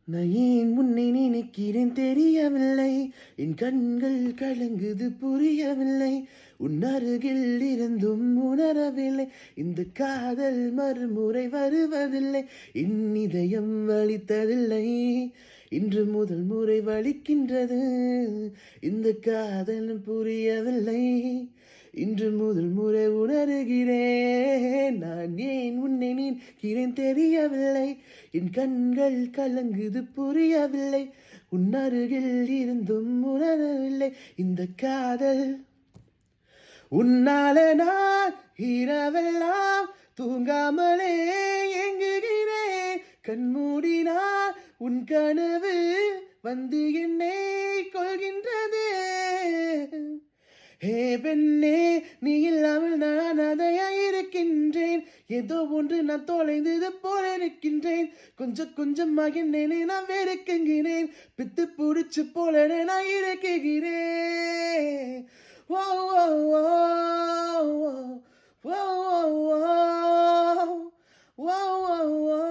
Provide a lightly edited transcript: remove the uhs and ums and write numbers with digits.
நான் ஏன் உன்னை நினைக்கிறேன் தெரியவில்லை, என் கண்கள் கலங்குது புரியவில்லை, உன் அருகில் இருந்தும் உணரவில்லை, இந்த காதல் மறுமுறை வருவதில்லை, என் இதயம் வலித்ததில்லை, இன்று முதல் முறை வலிக்கின்றது, இந்த காதல் புரியவில்லை, இன்று முதல் முறை உணர்கிறேன், நான் ஏன் உன்னை நினைக்கிறேன் தெரியவில்லை, என் கண்கள் கலங்குது புரியவில்லை, உன் அருகில் இருந்தும் உணரவில்லை, இந்த காதல் உன்னால நான் இரவெல்லாம் தூங்காமலே எங்குகிறேன், கண்மூடினால் உன் கனவு வந்து என்னை கொள்கின்றது. ஹே பெண்ணே, நீ இல்லாமல் நான் அதையாயிருக்கின்றேன், ஏதோ ஒன்று நான் தொலைந்தது போல இருக்கின்றேன், கொஞ்சம் கொஞ்சமாக என்னை நான் வெறுக்குகிறேன், பித்து பிடிச்சு போல நான் இருக்குகிறேன். ஓ ஓ ஓ ஓ ஓ ஓ ஓ ஓ ஓ